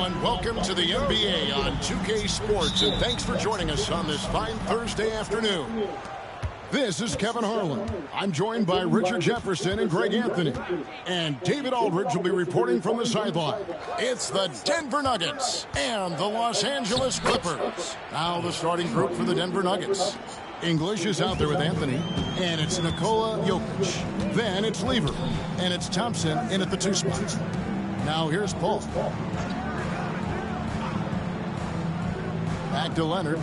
everyone. Welcome to the NBA on 2K Sports, and thanks for joining us on this fine Thursday afternoon. This is Kevin Harlan. I'm joined by Richard Jefferson and Greg Anthony. And David Aldridge will be reporting from the sideline. It's the Denver Nuggets and the Los Angeles Clippers. Now the starting group for the Denver Nuggets. English is out there with Anthony, and it's Nikola Jokic. Then it's Lever, and it's Thompson in at the 2 spot. Now here's Paul. Back to Leonard.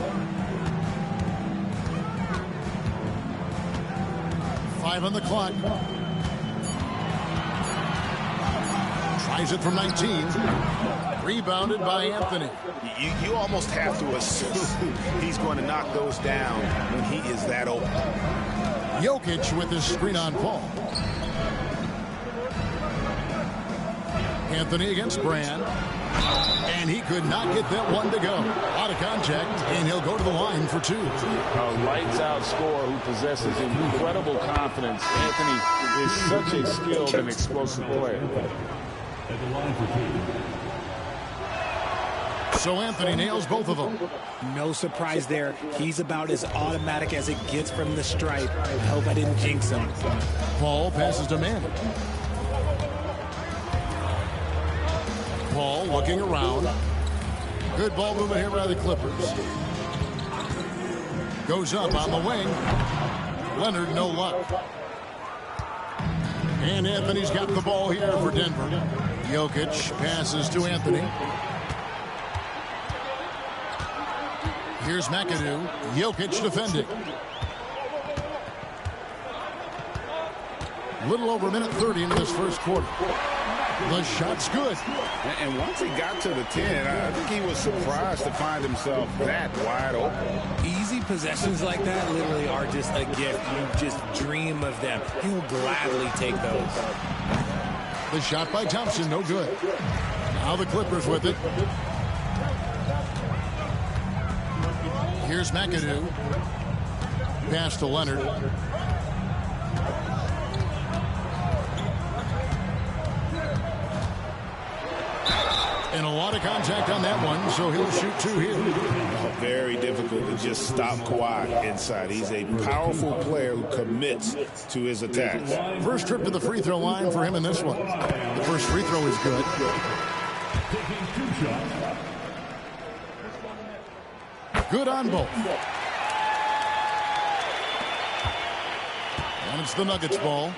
5 on the clock. Tries it from 19. Rebounded by Anthony. You almost have to assume he's going to knock those down when he is that open. Jokic with his screen on Paul. Anthony against Brand. And he could not get that one to go. Out of contact, and he'll go to the line for 2. A lights-out scorer who possesses incredible confidence. Anthony is such a skilled and explosive player. So Anthony nails both of them. No surprise there. He's about as automatic as it gets from the stripe. I hope I didn't jinx him. Paul passes to Manning. Paul looking around. Good ball movement here by the Clippers. Goes up on the wing. Leonard, no luck. And Anthony's got the ball here for Denver. Jokic passes to Anthony. Here's McAdoo. Jokic defending. Little over a minute 30 into this first quarter. The shot's good. And once he got to the 10, I think he was surprised to find himself that wide open. Easy possessions like that literally are just a gift. You just dream of them. He'll gladly take those. The shot by Thompson, no good. Now the Clippers with it. Here's McAdoo. Pass to Leonard. And a lot of contact on that one, so he'll shoot 2 here. Very difficult to just stop Kawhi inside. He's a powerful player who commits to his attacks. First trip to the free throw line for him in this one. The first free throw is good. Good on both. And it's the Nuggets ball.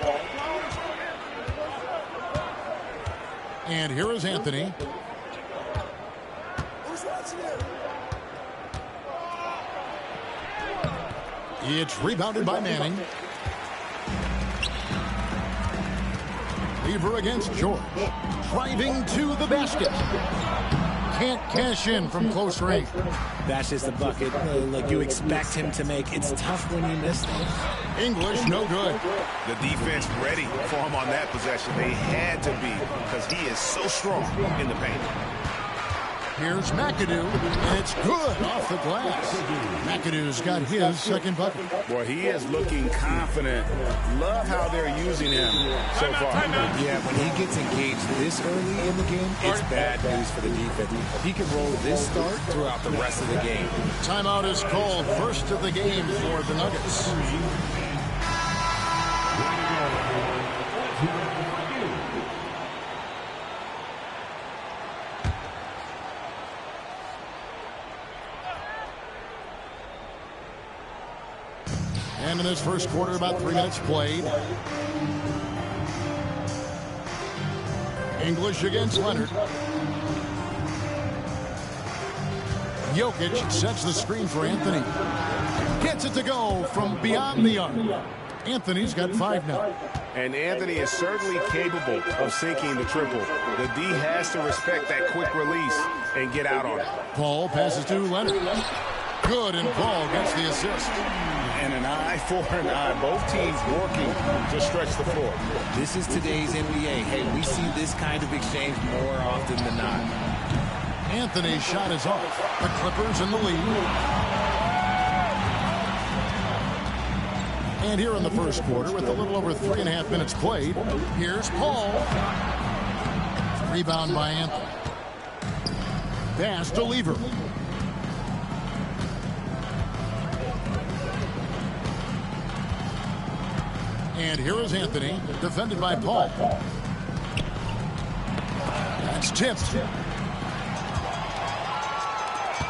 And here is Anthony. It's rebounded by Manning. Lever against George. Driving to the basket. Can't cash in from close range. That's just a bucket like you expect him to make. It's tough when you miss them. English, no good. The defense ready for him on that possession. They had to be because he is so strong in the paint. Here's McAdoo, and it's good off the glass. McAdoo's got his second bucket. Boy, he is looking confident. Love how they're using him so far. Yeah, when he gets engaged this early in the game, it's bad news for the defense. He can roll this start throughout the rest of the game. Timeout is called, first of the game for the Nuggets. And in this first quarter, about 3 minutes played. English against Leonard. Jokic sets the screen for Anthony. Gets it to go from beyond the arc. Anthony's got 5 now. And Anthony is certainly capable of sinking the triple. The D has to respect that quick release and get out on it. Paul passes to Leonard. Good, and Paul gets the assist. And an eye for an eye. Both teams working to stretch the floor. This is today's NBA. Hey, we see this kind of exchange more often than not. Anthony's shot is off. The Clippers in the lead. And here in the first quarter, with a little over 3.5 minutes played, here's Paul. Rebound by Anthony. Pass to Lever. And here is Anthony, defended by Paul. That's tipped.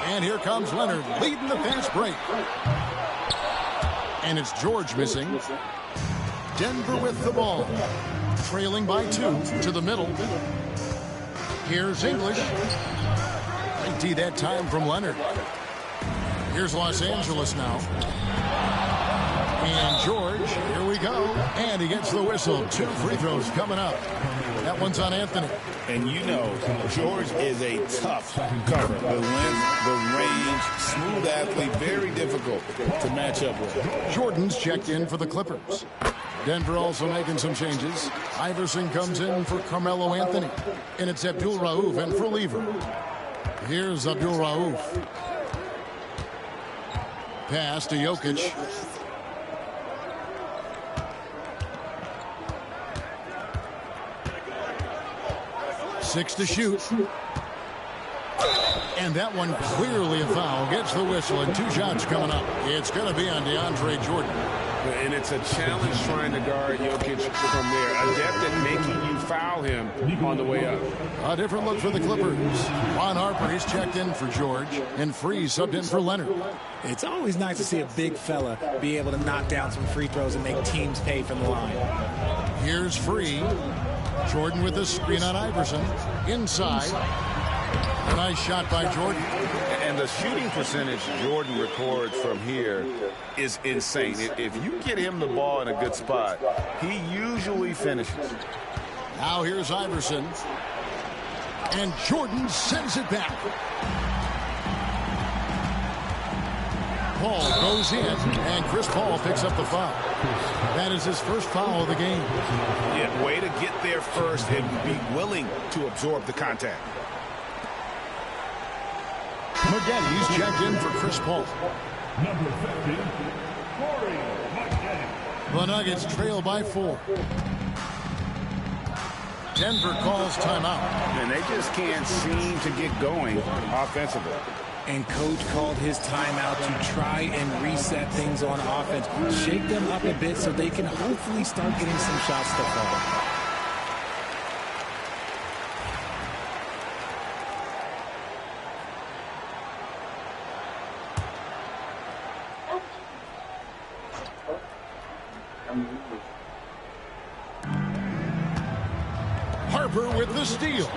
And here comes Leonard, leading the fast break. And it's George missing. Denver with the ball. Trailing by 2 to the middle. Here's English. Great D that time from Leonard. Here's Los Angeles now. And George, here we go. And he gets the whistle. 2 free throws coming up. That one's on Anthony. And you know, George is a tough cover. The length, the range, smooth athlete, very difficult to match up with. Jordan's checked in for the Clippers. Denver also making some changes. Iverson comes in for Carmelo Anthony. And it's Abdul Rauf in for Lever. Here's Abdul Rauf. Pass to Jokic. 6 to shoot. And that one clearly a foul. Gets the whistle and 2 shots coming up. It's going to be on DeAndre Jordan. And it's a challenge trying to guard Jokic from there. Adept at making you foul him on the way up. A different look for the Clippers. Ron Harper, he's checked in for George. And Free subbed in for Leonard. It's always nice to see a big fella be able to knock down some free throws and make teams pay from the line. Here's Free. Jordan with the screen on Iverson. Inside. A nice shot by Jordan. And the shooting percentage Jordan records from here is insane. If you get him the ball in a good spot, he usually finishes. Now here's Iverson. And Jordan sends it back. Paul goes in, and Chris Paul picks up the foul. That is his first foul of the game. Yeah, way to get there first and be willing to absorb the contact. Maggette, checked in for Chris Paul. Number 50, Corey Maggette. The Nuggets trail by 4. Denver calls timeout. And they just can't seem to get going offensively. And coach called his timeout to try and reset things on offense. Shake them up a bit so they can hopefully start getting some shots to fall. Harper with the steal.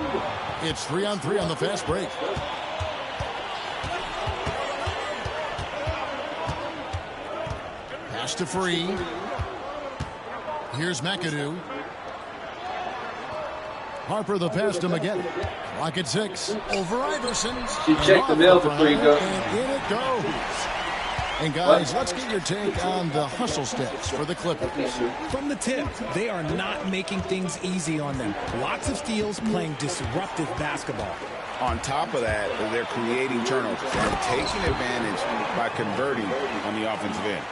It's 3-on-3 on the fast break. Pass to Free. Here's McAdoo. Harper the pass to Maggette. Clock at 6. Over Iverson. She checked the mail before you go. And in it goes. And guys, let's get your take on the hustle steps for the Clippers. From the tip, they are not making things easy on them. Lots of steals, playing disruptive basketball. On top of that, they're creating turnovers and taking advantage by converting on the offensive end.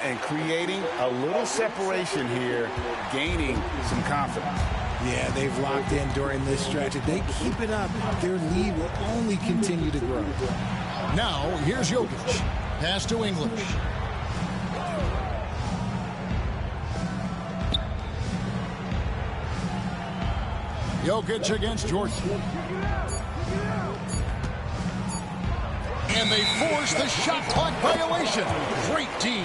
And creating a little separation here, gaining some confidence. Yeah, they've locked in during this stretch. If they keep it up, their lead will only continue to grow. Now, here's Jokic. Pass to English. Jokic against Jordan. And they force the shot clock violation. Great D.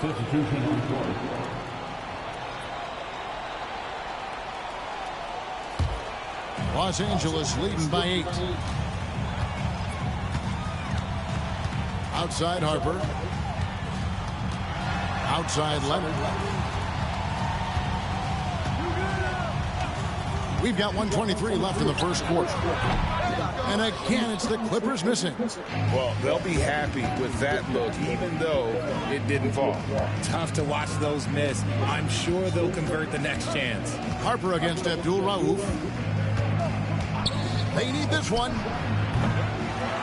Substitution on court. Los Angeles leading by 8. Outside Harper. Outside Leonard. We've got 1:23 left in the first quarter. And again, it's the Clippers missing. Well, they'll be happy with that look, even though it didn't fall. Tough to watch those miss. I'm sure they'll convert the next chance. Harper against Abdul Rauf. They need this one.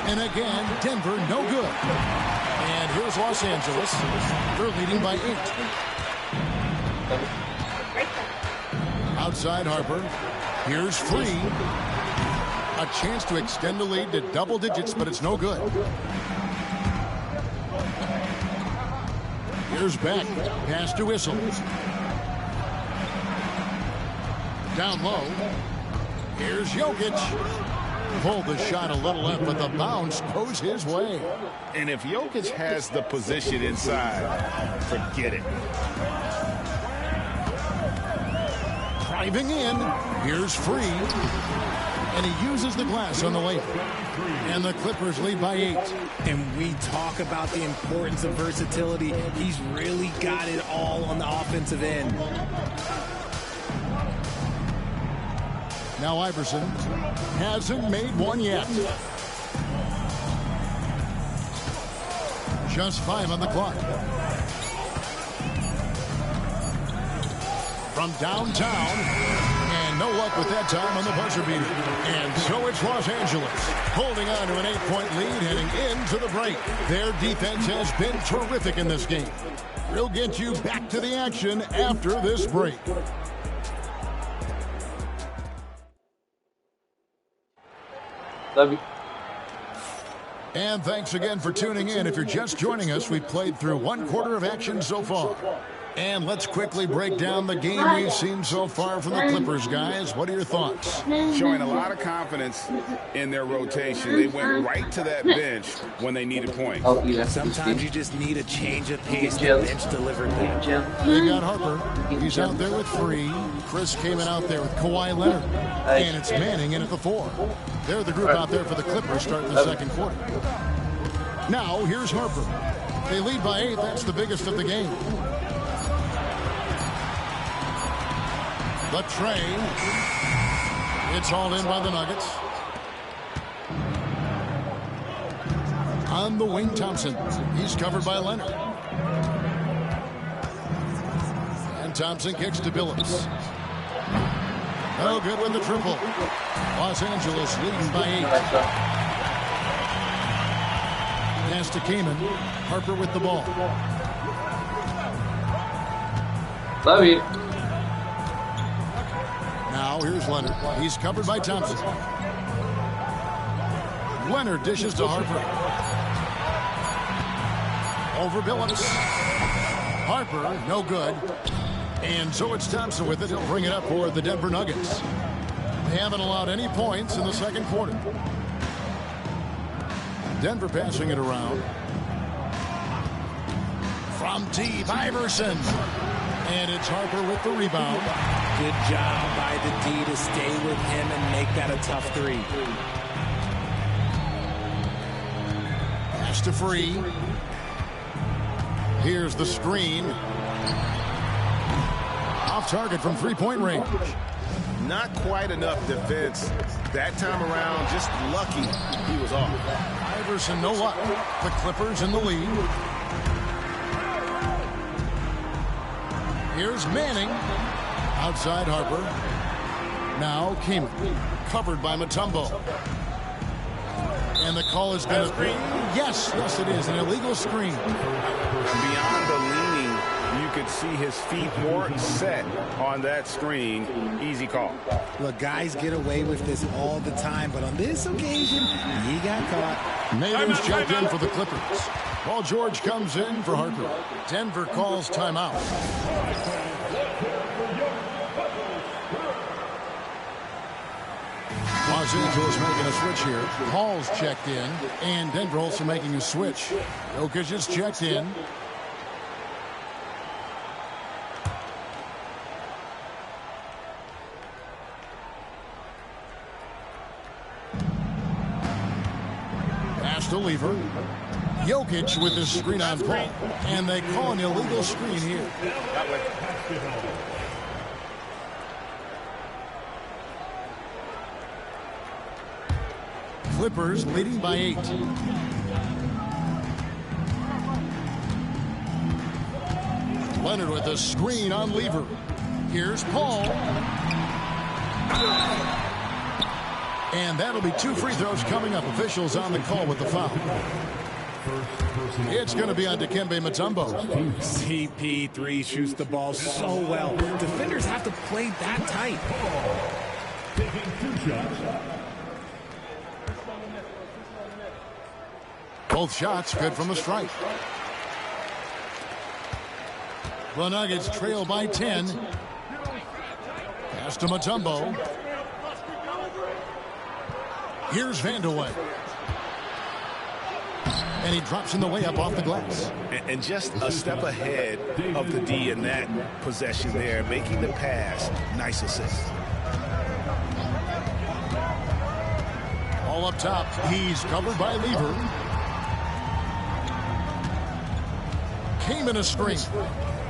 And again, Denver, no good. And here's Los Angeles. They're leading by 8. Outside Harper. Here's Free. A chance to extend the lead to double digits, but it's no good. Here's Beck. Pass to Whistle. Down low. Here's Jokic. Pulled the shot a little left, but the bounce goes his way. And if Jokic has the position inside, forget it. Driving in. Here's Free. And he uses the glass on the layup. And the Clippers lead by 8. And we talk about the importance of versatility. He's really got it all on the offensive end. Now Iverson hasn't made one yet. Just 5 on the clock. From downtown, and no luck with that time on the buzzer beater. And so it's Los Angeles holding on to an 8-point lead heading into the break. Their defense has been terrific in this game. We'll get you back to the action after this break. Love you. And thanks again for tuning in. If you're just joining us, we've played through 1 quarter of action so far. And let's quickly break down the game we've seen so far from the Clippers, guys. What are your thoughts? Showing a lot of confidence in their rotation. They went right to that bench when they needed points. Sometimes you just need a change of pace. The bench delivered that. They got Harper. He's out there with Free. Chris came in out there with Kawhi Leonard. And it's Manning in at the 4. They're the group out there for the Clippers starting the second quarter. Now, here's Harper. They lead by 8. That's the biggest of the game. The train. It's all in by the Nuggets. On the wing, Thompson. He's covered by Leonard. And Thompson kicks to Billups. Oh, good with the triple. Los Angeles leading by 8. Pass to Kaman. Harper with the ball. Love you. Now here's Leonard. He's covered by Thompson. Leonard dishes to Harper. Over Billups. Harper, no good. And so it's Thompson with it. He'll bring it up for the Denver Nuggets. They haven't allowed any points in the second quarter. Denver passing it around. From deep, Iverson. And it's Harper with the rebound. Good job by the D to stay with him and make that a tough 3. Pass to Free. Here's the screen. Off target from 3-point range. Not quite enough defense that time around. Just lucky he was off. Iverson, no luck. The Clippers in the lead. Here's Manning. Outside Harper. Now Kaman. Covered by Mutombo. And the call is going to be... Yes, it is. An illegal screen. Beyond the leaning, you could see his feet weren't set on that screen. Easy call. Look, guys get away with this all the time, but on this occasion, he got caught. Maidens checked in for the Clippers. Paul George comes in for Harper. Denver calls timeout. Los Angeles making a switch here. Hall's checked in, and Denver also making a switch. Jokic is checked in. Pass to Lever. Jokic with his screen on Paul, and they call an illegal screen here. Clippers leading by 8. Leonard with a screen on Lever. Here's Paul. And that'll be 2 free throws coming up. Officials on the call with the foul. It's going to be on Dikembe Mutombo. CP3 shoots the ball so well. Defenders have to play that tight. Taking 2 shots. Both shots good from the stripe. The Nuggets trail by 10. Pass to Mutombo. Here's Vandeweghe. And he drops in the way up off the glass. And just a step ahead of the D in that possession there, making the pass. Nice assist. All up top, he's covered by Lever. Kaman a screen.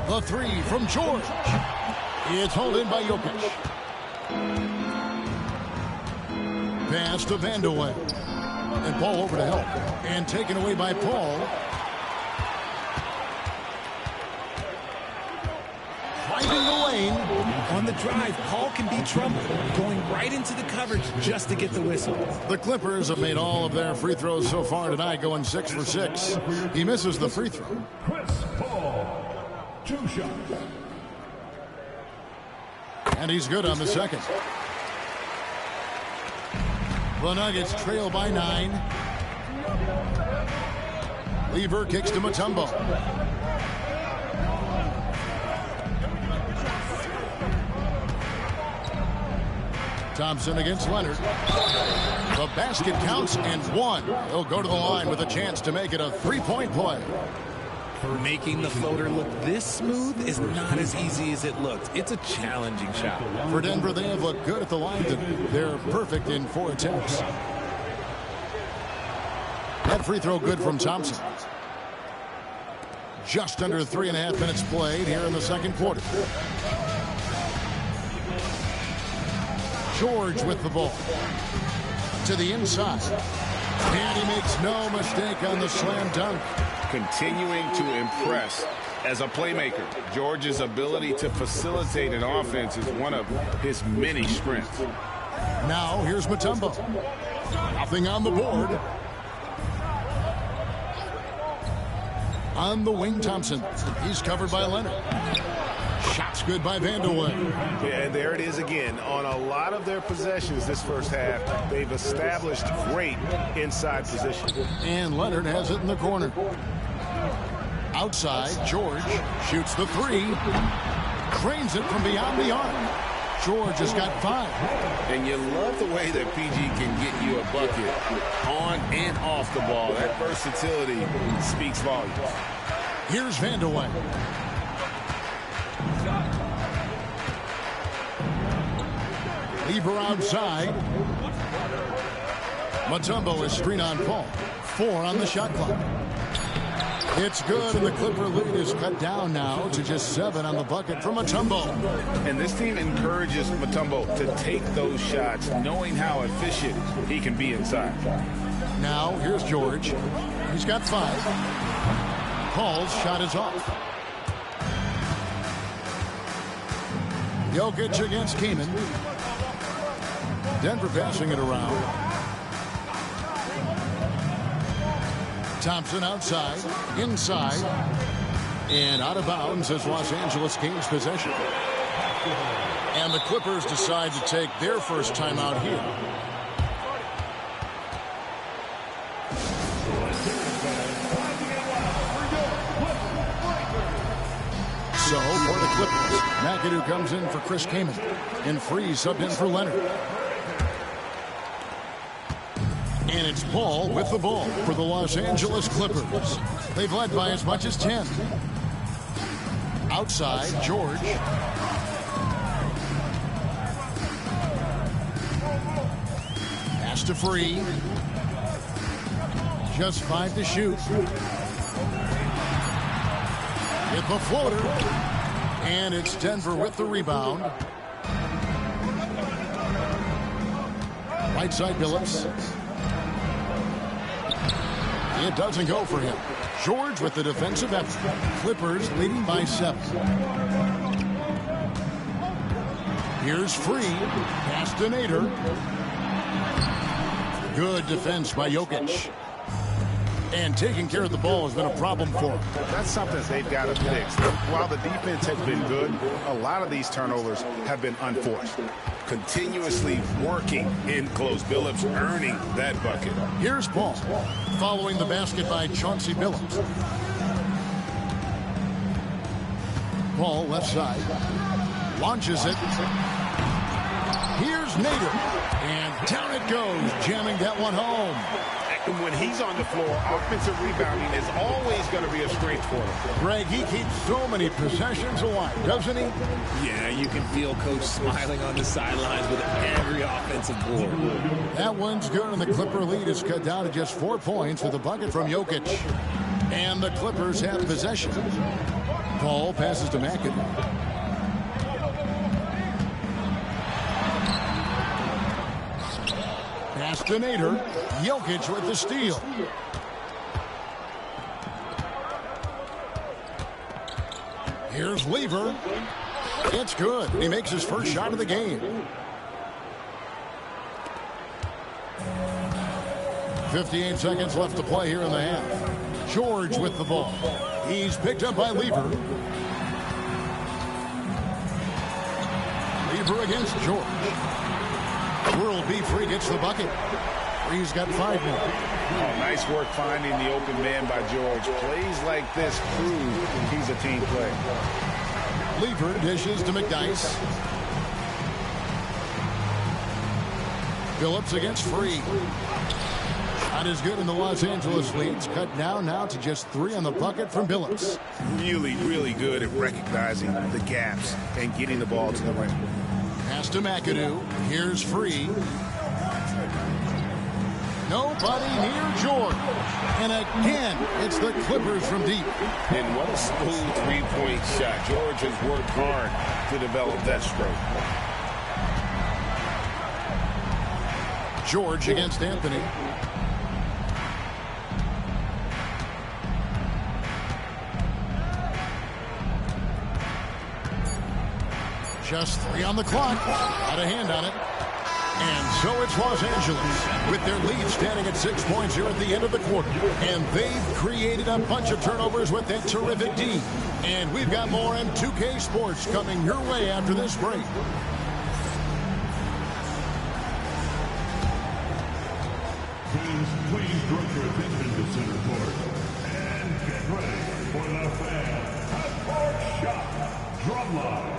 The 3 from George. It's hauled in by Jokic. Pass to Vandeweghe. And Paul over to help. And taken away by Paul. Finding the lane. On the drive, Paul can be trouble, going right into the coverage just to get the whistle. The Clippers have made all of their free throws so far tonight, going 6 for 6. He misses the free throw. Chris Paul. 2 shots. And he's good on the second. The Nuggets trail by 9. Lever kicks to Mutombo. Thompson against Leonard. The basket counts and 1. He'll go to the line with a chance to make it a 3-point play. Making the floater look this smooth is not as easy as it looked. It's a challenging shot. For Denver, they have looked good at the line. They're perfect in 4 attempts. That free throw good from Thompson. Just under 3.5 minutes played here in the second quarter. George with the ball. To the inside. And he makes no mistake on the slam dunk. Continuing to impress as a playmaker. George's ability to facilitate an offense is one of his many strengths. Now here's Mutombo. Nothing on the board. On the wing, Thompson. He's covered by Leonard. Shots good by Vandeweghe. Yeah, and there it is again. On a lot of their possessions this first half, they've established great inside position. And Leonard has it in the corner. Outside, George shoots the 3. Cranes it from beyond the arc. George has got 5. And you love the way that PG can get you a bucket on and off the ball. That versatility speaks volumes. Here's Vandeweghe. Lever outside. Mutombo is screen on Paul. 4 on the shot clock. It's good, and the Clipper lead is cut down now to just 7 on the bucket from Mutombo. And this team encourages Mutombo to take those shots, knowing how efficient he can be inside. Now, here's George. He's got 5. Paul's shot is off. Jokic against Kaman. Denver passing it around. Thompson outside, inside, and out of bounds as Los Angeles gains possession. And the Clippers decide to take their first timeout here. So for the Clippers, McAdoo comes in for Chris Kaman, and Freeze subbed in for Leonard. And it's Paul with the ball for the Los Angeles Clippers. They've led by as much as 10. Outside, George. Pass to Free. Just 5 to shoot. Hit the floater. And it's Denver with the rebound. Right side, Billups. It doesn't go for him. George with the defensive effort. Clippers leading by 7. Here's Free. Pass to Nader. Good defense by Jokic. And taking care of the ball has been a problem for them. That's something they've got to fix. While the defense has been good, a lot of these turnovers have been unforced. Continuously working in close. Billups earning that bucket. Here's Paul, following the basket by Chauncey Billups. Paul left side, launches it. Here's Nader, and down it goes, jamming that one home. When he's on the floor, offensive rebounding is always going to be a strength for him. Greg, he keeps so many possessions alive, doesn't he? Yeah, you can feel Coach smiling on the sidelines with every offensive board. That one's good, and the Clipper lead is cut down to just 4 points with a bucket from Jokic. And the Clippers have possession. Paul passes to McAdoo. Pass to Nader. Jokic with the steal. Here's Lever. It's good. He makes his first shot of the game. 58 seconds left to play here in the half. George with the ball. He's picked up by Lever. Lever against George. World B. Free gets the bucket. Free's got 5 more. Oh, nice work finding the open man by George. Plays like this prove he's a team player. Lever dishes to McDyess. Billups against Free. Shot is good, in the Los Angeles leads. Cut down now to just 3 on the bucket from Billups. Really, really good at recognizing the gaps and getting the ball to the rim. Pass to McAdoo. Here's Free. Nobody near George. And again, it's the Clippers from deep. And what a smooth three-point shot. George has worked hard to develop that stroke. George against Anthony. Just 3 on the clock. Got a hand on it. And so it's Los Angeles with their lead standing at 6 points here at the end of the quarter. And they've created a bunch of turnovers with that terrific D. And we've got more M2K Sports coming your way after this break. Please direct your attention to center court. And get ready for the fan half-court shot drumline.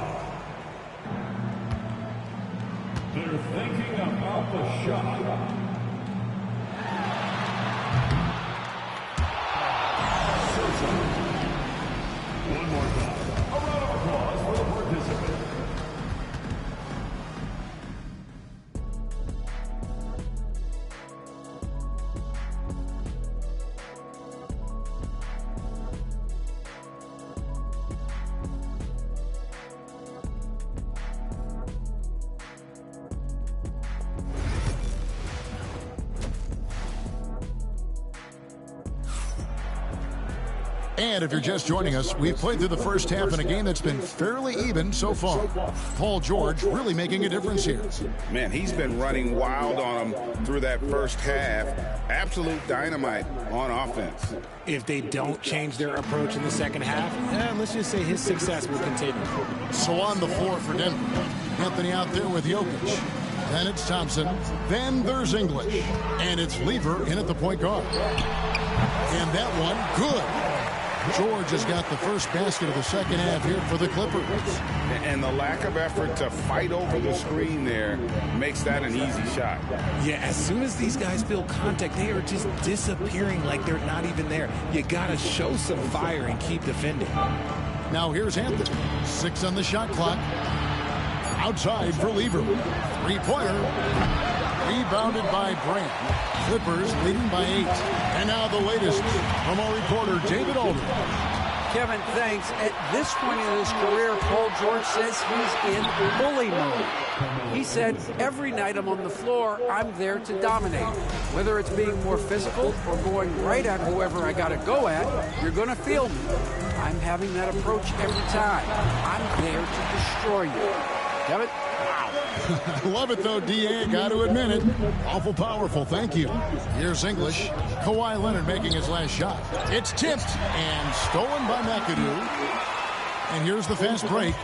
They're thinking about the shot. One more time. A round of applause for the participant. And if you're just joining us, we've played through the first half in a game that's been fairly even so far. Paul George really making a difference here. Man, he's been running wild on him through that first half. Absolute dynamite on offense. If they don't change their approach in the second half, let's just say his success will continue. So on the floor for Denver. Anthony out there with Jokic. Then it's Thompson. Then there's English. And it's Lever in at the point guard. And that one, good. George has got the first basket of the second half here for the Clippers. And the lack of effort to fight over the screen there makes that an easy shot. Yeah, as soon as these guys feel contact, they are just disappearing like they're not even there. You got to show some fire and keep defending. Now here's Anthony. 6 on the shot clock. Outside for Lever. 3-pointer. Rebounded by Brand. Clippers leading by 8. And now the latest from our reporter, David Aldridge. Kevin, thanks. At this point in his career, Paul George says he's in bully mode. He said, every night I'm on the floor, I'm there to dominate. Whether it's being more physical or going right at whoever I got to go at, you're going to feel me. I'm having that approach every time. I'm there to destroy you. Kevin? Wow. I love it, though, D.A. I got to admit it. Awful powerful, thank you. Here's English. Kawhi Leonard making his last shot. It's tipped and stolen by McAdoo. And here's the fast break.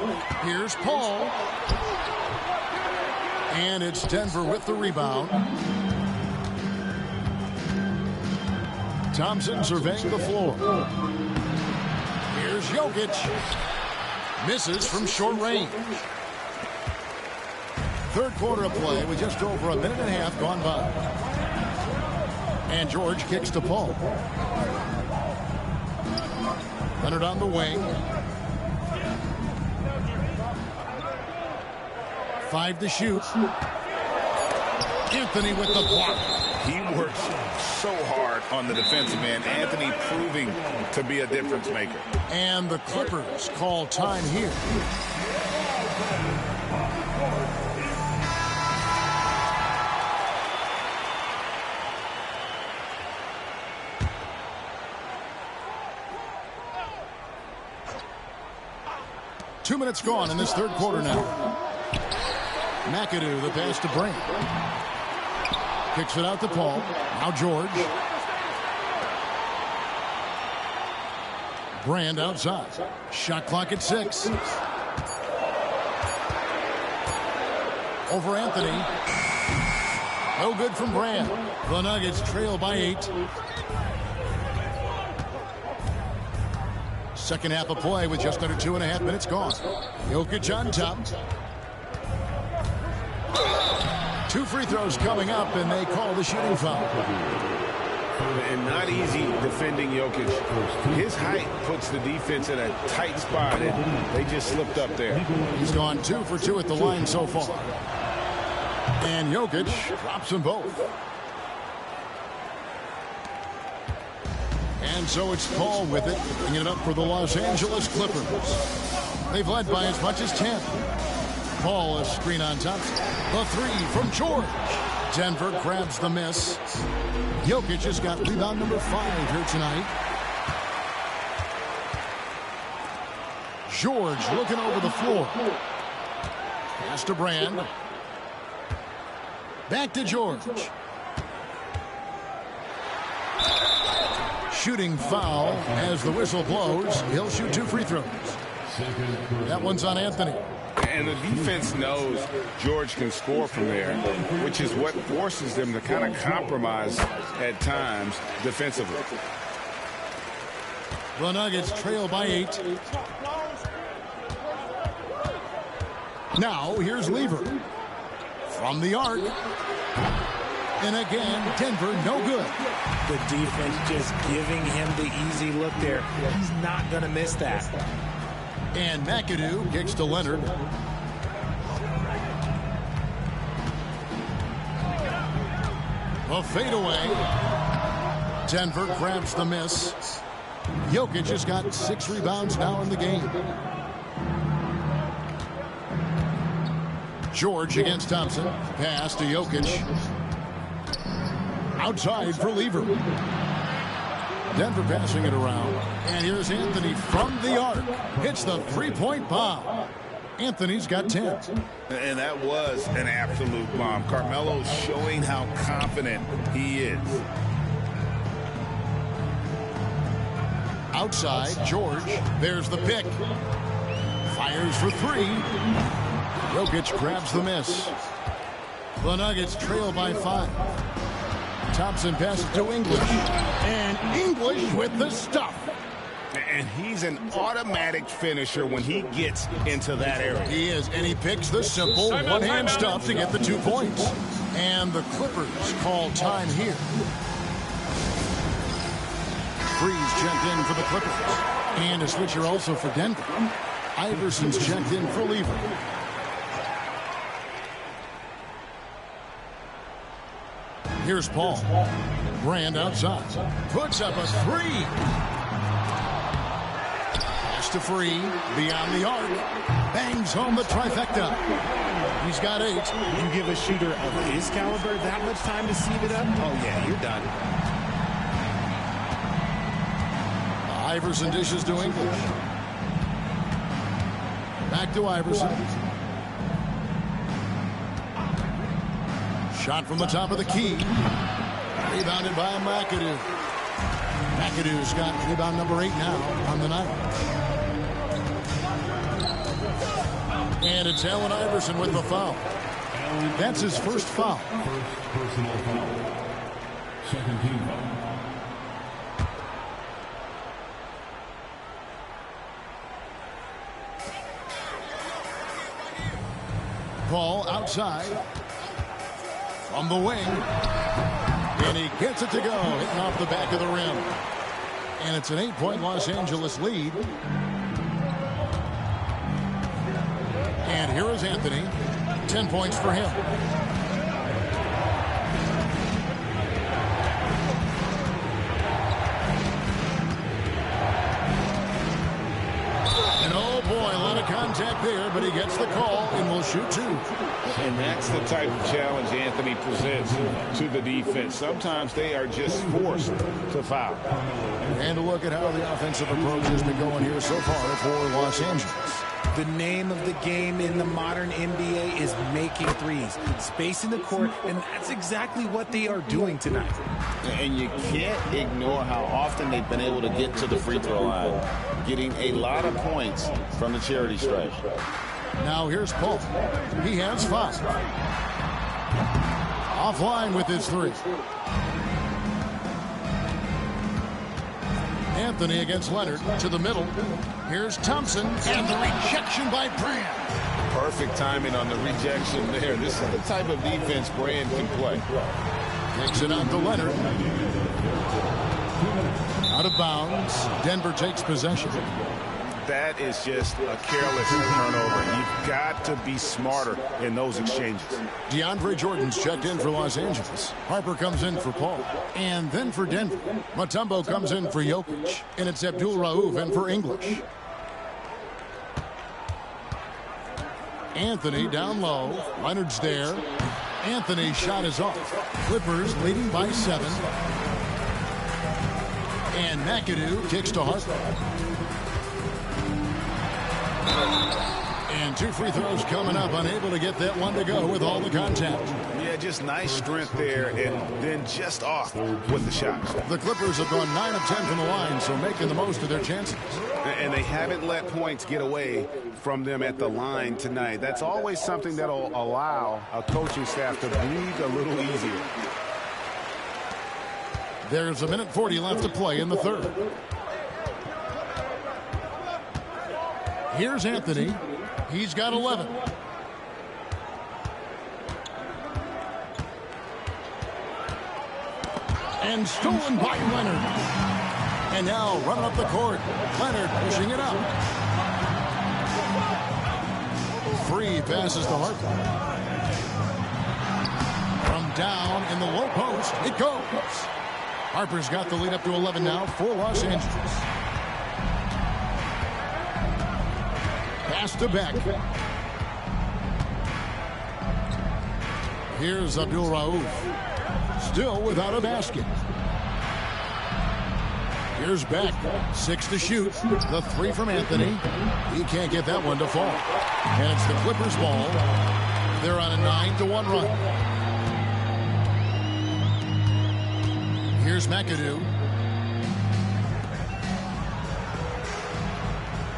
Here's Paul. And it's Denver with the rebound. Thompson surveying the floor. Here's Jokic. Misses from short range. Third quarter of play with just over a minute and a half gone by. And George kicks to Paul. Leonard on the wing. 5 to shoot. Anthony with the block. He works so hard on the defensive end. Anthony proving to be a difference maker. And the Clippers call time here. Two minutes gone in this third quarter now. McAdoo, the pass to Brand. Kicks it out to Paul. Now George. Brand outside. Shot clock at 6. Over Anthony. No good from Brand. The Nuggets trail by 8. Second half of play with just under 2.5 minutes gone. Jokic on top. 2 free throws coming up, and they call the shooting foul. And not easy defending Jokic. His height puts the defense in a tight spot, and they just slipped up there. He's gone 2 for 2 at the line so far. And Jokic drops them both. And so it's Paul with it, bringing it up for the Los Angeles Clippers. They've led by as much as 10. Paul, a screen on Thompson. The 3 from George. Denver grabs the miss. Jokic has got rebound number 5 here tonight. George looking over the floor. Pass to Brand. Back to George. Shooting foul as the whistle blows. He'll shoot 2 free throws. That one's on Anthony. And the defense knows George can score from there, which is what forces them to kind of compromise at times defensively. The Nuggets trail by 8. Now here's Lever. From the arc. And again, Denver no good. The defense just giving him the easy look there. He's not going to miss that. And McAdoo kicks to Leonard. A fadeaway. Denver grabs the miss. Jokic has got 6 rebounds now in the game. George against Thompson. Pass to Jokic. Outside for Lever. Denver passing it around. And here's Anthony from the arc. Hits the 3-point bomb. Anthony's got 10. And that was an absolute bomb. Carmelo showing how confident he is. Outside, George. There's the pick. Fires for 3. Jokic grabs the miss. The Nuggets trail by 5. Thompson passes to English. And English with the stuff. And he's an automatic finisher when he gets into that area. He is, and he picks the simple one-hand stuff to get the 2 points. And the Clippers call time here. Freeze checked in for the Clippers. And a switcher also for Denver. Iverson's checked in for Lever. Here's Paul. Brand outside. Puts up a 3. Pass to Free. Beyond the arc. Bangs home the trifecta. He's got 8. You give a shooter of his caliber that much time to sieve it up? Oh, yeah, you're done. Iverson dishes to English. Back to Iverson. Shot from the top of the key. Rebounded by McAdoo. McAdoo's got rebound number 8 now on the night. And it's Allen Iverson with the foul. That's his first foul. First personal foul. Second team foul. Ball outside. From the wing. And he gets it to go. Hitting off the back of the rim. And it's an 8-point Los Angeles lead. And here is Anthony. 10 points for him. And oh boy, a lot of contact there, but he gets the call and will shoot 2. And that's the type of challenge Anthony presents to the defense. Sometimes they are just forced to foul. And a look at how the offensive approach has been going here so far for Los Angeles. The name of the game in the modern NBA is making threes, spacing the court, and that's exactly what they are doing tonight. And you can't ignore how often they've been able to get to the free throw line, getting a lot of points from the charity stripe. Now here's Paul. He has 5. Offline with his 3. Anthony against Leonard to the middle. Here's Thompson and the rejection by Brand. Perfect timing on the rejection there. This is the type of defense Brand can play. Takes it out to Leonard. Out of bounds. Denver takes possession. That is just a careless turnover. You've got to be smarter in those exchanges. DeAndre Jordan's checked in for Los Angeles. Harper comes in for Paul. And then for Denver, Mutombo comes in for Jokic. And it's Abdul Rauf in for English. Anthony down low. Leonard's there. Anthony's shot is off. Clippers leading by 7. And McAdoo kicks to Harper. And 2 free throws coming up. Unable to get that one to go with all the contact. Yeah, just nice strength there, and then just off with the shots. The Clippers have gone 9 of 10 from the line, so making the most of their chances. And they haven't let points get away from them at the line tonight. That's always something that'll allow a coaching staff to breathe a little easier. There's 1:40 left to play in the third. Here's Anthony. He's got 11. And stolen by Leonard. And now running up the court. Leonard pushing it up. Free passes to Harper. From down in the low post, it goes. Harper's got the lead up to 11 now for Los Angeles. Pass to Beck. Here's Abdul Rauf. Still without a basket. Here's Beck. 6 to shoot. The 3 from Anthony. He can't get that one to fall. And it's the Clippers' ball. They're on a 9-1 run. Here's McAdoo.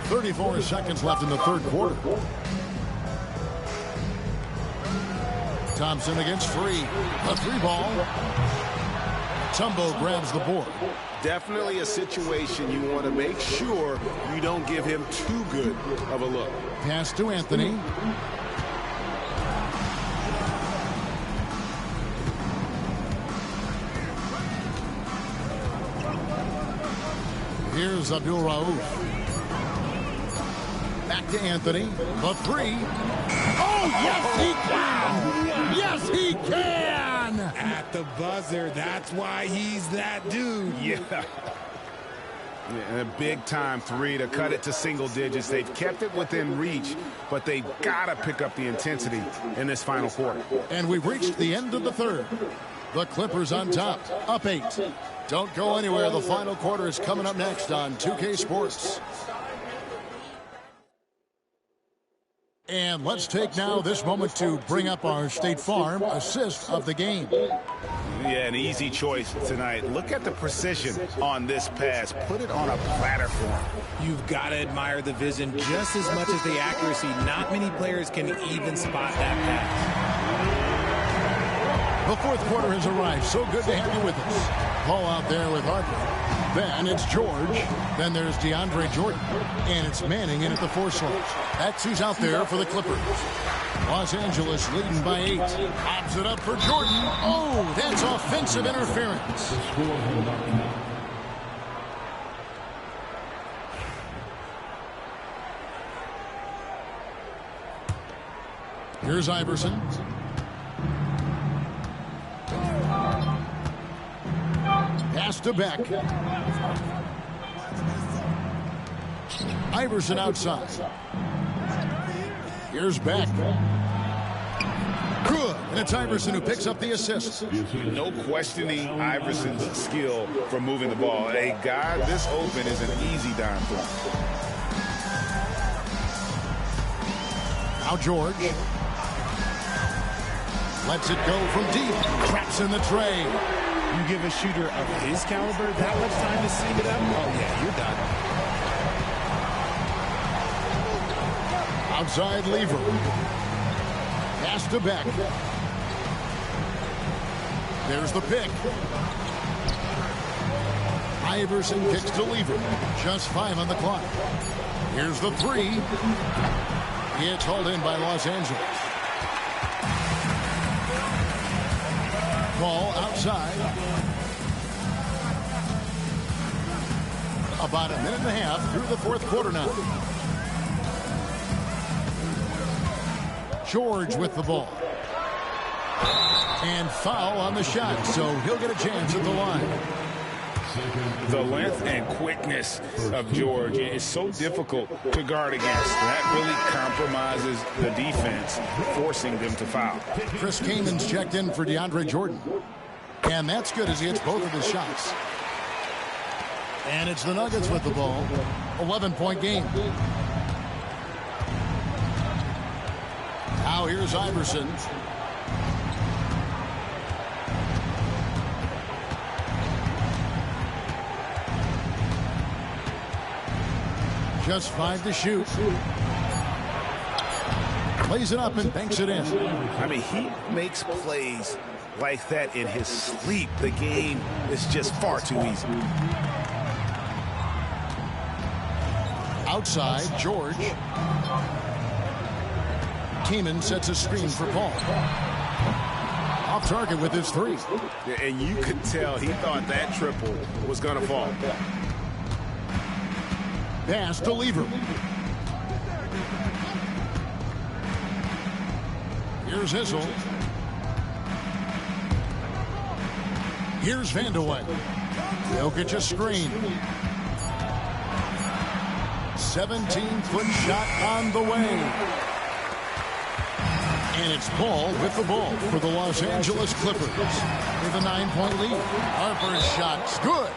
34 seconds left in the third quarter. Thompson against Free. A 3 ball. Tumbo grabs the board. Definitely a situation you want to make sure you don't give him too good of a look. Pass to Anthony. Here's Abdul Rauf. Back to Anthony. The 3. Oh, yes, he can! Yes, he can! At the buzzer, that's why he's that dude. Yeah. A big-time 3 to cut it to single digits. They've kept it within reach, but they've got to pick up the intensity in this final quarter. And we've reached the end of the third. The Clippers on top, up 8. Don't go anywhere. The final quarter is coming up next on 2K Sports. And let's take now this moment to bring up our State Farm assist of the game. Yeah, an easy choice tonight. Look at the precision on this pass. Put it on a platter for him. You've got to admire the vision just as much as the accuracy. Not many players can even spot that pass. The fourth quarter has arrived. So good to have you with us. Paul out there with Harper. Then it's George. Then there's DeAndre Jordan. And it's Manning in at the 4 slot. That's who's out there for the Clippers. Los Angeles leading by 8. Pops it up for Jordan. Oh, that's offensive interference. Here's Iverson. Pass to Beck. Iverson outside. Here's Beck. Good. And it's Iverson who picks up the assist. No questioning Iverson's skill for moving the ball. A guy this open is an easy dime for him. Now George. Lets it go from deep. Traps in the tray. You give a shooter of his caliber that much time to seam it up? Oh, yeah, you're done. Outside Lever. Pass to Beck. There's the pick. Iverson kicks to Lever. Just 5 on the clock. Here's the 3. It's hauled in by Los Angeles. Ball outside. About a minute and a half through the fourth quarter now. George with the ball. And foul on the shot, so he'll get a chance at the line. The length and quickness of George is so difficult to guard against. That really compromises the defense, forcing them to foul. Chris Kamen's checked in for DeAndre Jordan. And that's good as he hits both of his shots. And it's the Nuggets with the ball. 11-point game. Now here's Iverson. Just 5 to shoot. Plays it up and banks it in. I mean, he makes plays like that in his sleep. The game is just far too easy. Outside, George. Kaman sets a screen for Paul. Off target with his 3. And you could tell he thought that triple was going to fall. Pass to Lever. Here's Issel. Here's Vandeweghe. Jokic a screen. 17-foot shot on the way. And it's Paul with the ball for the Los Angeles Clippers with a 9-point lead. Harper's shot's good.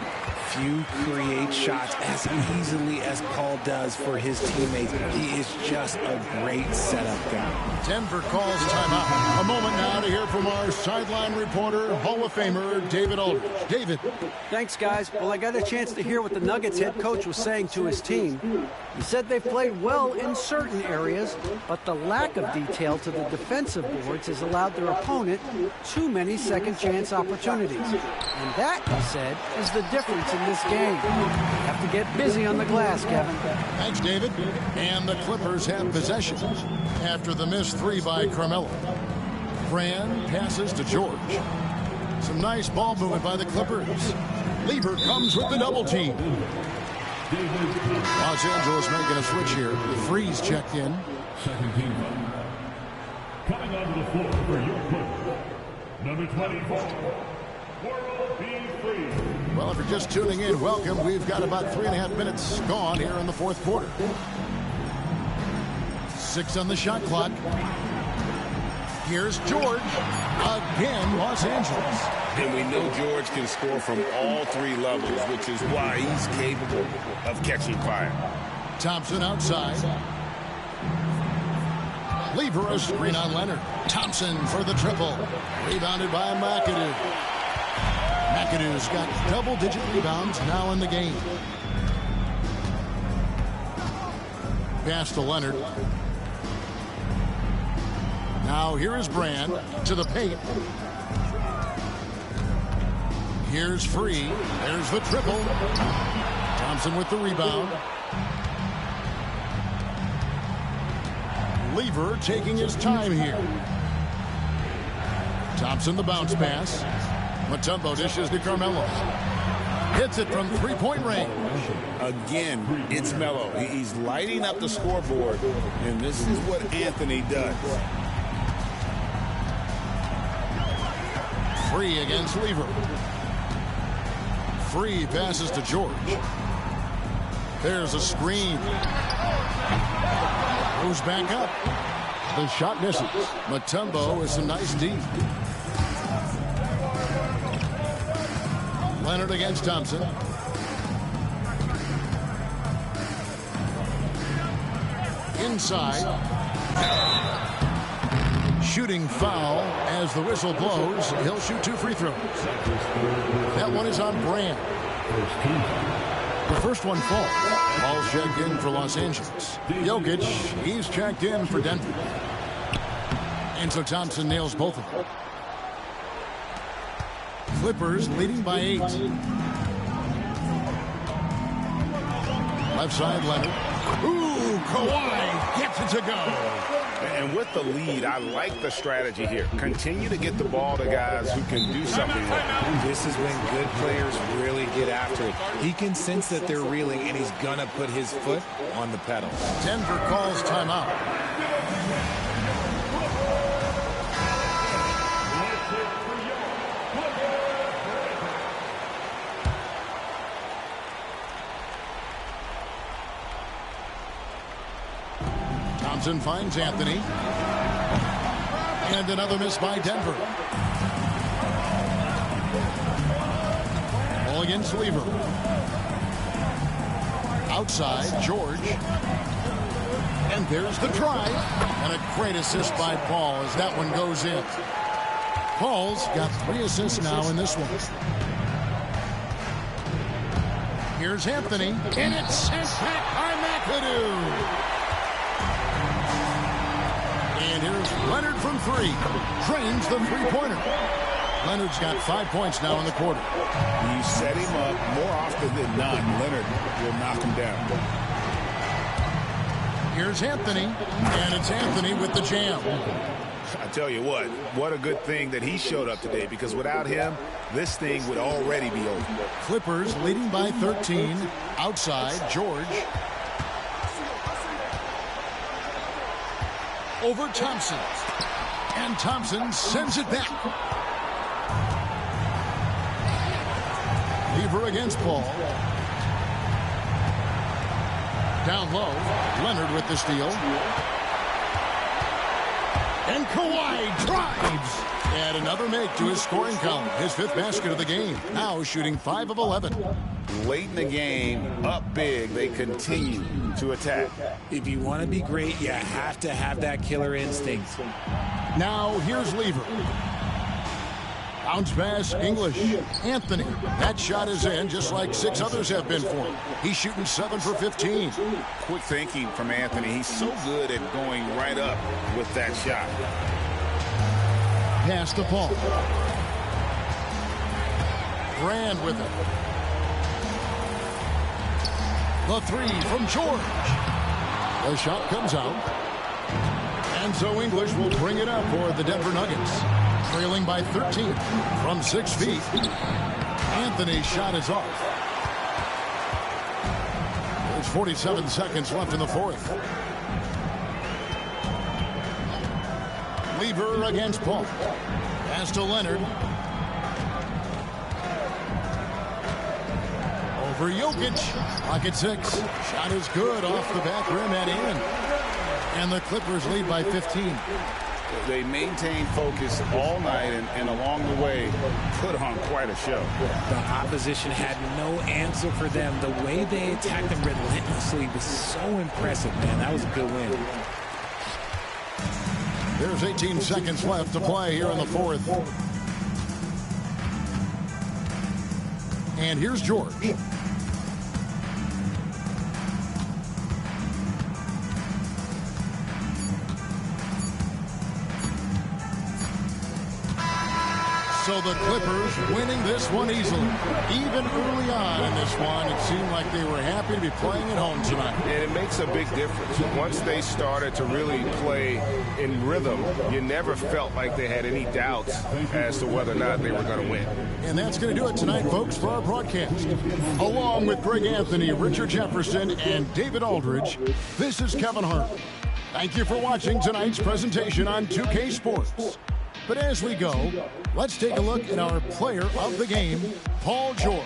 Few create shots as easily as Paul does for his teammates. He is just a great setup guy. Denver calls timeout. A moment now to hear from our sideline reporter, Hall of Famer David Aldridge. David. Thanks, guys. Well, I got a chance to hear what the Nuggets head coach was saying to his team. He said they've played well in certain areas, but the lack of detail to the defensive boards has allowed their opponent too many second-chance opportunities. And that, he said, is the difference in this game. Have to get busy on the glass, Kevin. Thanks, David. And the Clippers have possession after the missed 3 by Carmelo. Fran passes to George. Some nice ball movement by the Clippers. Lever comes with the double team. Los Angeles making a switch here. The Freeze checked in. Second team. Coming onto the floor for your Clippers, number 24, World B. Freeze. Well, if you're just tuning in, welcome. We've got about 3.5 minutes gone here in the fourth quarter. 6 on the shot clock. Here's George. Again, Los Angeles. And we know George can score from all 3 levels, which is why he's capable of catching fire. Thompson outside. Lever a screen on Leonard. Thompson for the triple. Rebounded by McAdoo. McAdoo's got double-digit rebounds now in the game. Pass to Leonard. Now here is Brand to the paint. Here's Free. There's the triple. Thompson with the rebound. Lever taking his time here. Thompson the bounce pass. Mutombo dishes to Carmelo. Hits it from three-point range. Again, it's Melo. He's lighting up the scoreboard, and this is what Anthony does. Free against Lever. Free passes to George. There's a screen. Goes back up. The shot misses. Mutombo is a nice D. Leonard against Thompson. Inside. Shooting foul as the whistle blows. He'll shoot 2 free throws. That one is on Brand. The first one falls. Ball's checked in for Los Angeles. Jokic, he's checked in for Denver. And so Thompson nails both of them. Clippers leading by 8. Left side, Leonard. Ooh, Kawhi gets it to go. And with the lead, I like the strategy here. Continue to get the ball to guys who can do something with it. This is when good players really get after it. He can sense that they're reeling, and he's going to put his foot on the pedal. Denver calls timeout. Thompson finds Anthony. And another miss by Denver. Ball against Lever. Outside, George. And there's the try. And a great assist by Paul as that one goes in. Paul's got 3 assists now in this one. Here's Anthony. And it's sent back by McAdoo. And here's Leonard from 3. Drains the three-pointer. Leonard's got 5 points now in the quarter. You set him up more often than not. Leonard will knock him down. Here's Anthony. And it's Anthony with the jam. I tell you what a good thing that he showed up today, because without him, this thing would already be over. Clippers leading by 13. Outside, George. Over Thompson. And Thompson sends it back. Lever against Paul. Down low. Leonard with the steal. And Kawhi drives. And another make to his scoring column. His 5th basket of the game. Now shooting 5 of 11. Late in the game, up big, they continue to attack. If you want to be great, you have to have that killer instinct. Now here's Lever. Bounce pass, English. Anthony. That shot is in, just like 6 others have been for him. He's shooting 7 for 15. Quick thinking from Anthony. He's so good at going right up with that shot. Pass to Paul. Brand with it. The 3 from George. The shot comes out. And so English will bring it up for the Denver Nuggets. Trailing by 13 from 6 feet. Anthony's shot is off. There's 47 seconds left in the 4th. Lever against Paul. Pass to Leonard. For Jokic, pocket 6. Shot is good off the back rim and in. And the Clippers lead by 15. They maintain focus all night and along the way put on quite a show. The opposition had no answer for them. The way they attacked them relentlessly was so impressive, man. That was a good win. There's 18 seconds left to play here in the fourth. And here's George. So the Clippers winning this one easily. Even early on in this one, it seemed like they were happy to be playing at home tonight. And it makes a big difference. Once they started to really play in rhythm, you never felt like they had any doubts as to whether or not they were going to win. And that's going to do it tonight, folks, for our broadcast. Along with Greg Anthony, Richard Jefferson, and David Aldridge, this is Kevin Harlan. Thank you for watching tonight's presentation on 2K Sports. But as we go, let's take a look at our player of the game, Paul George.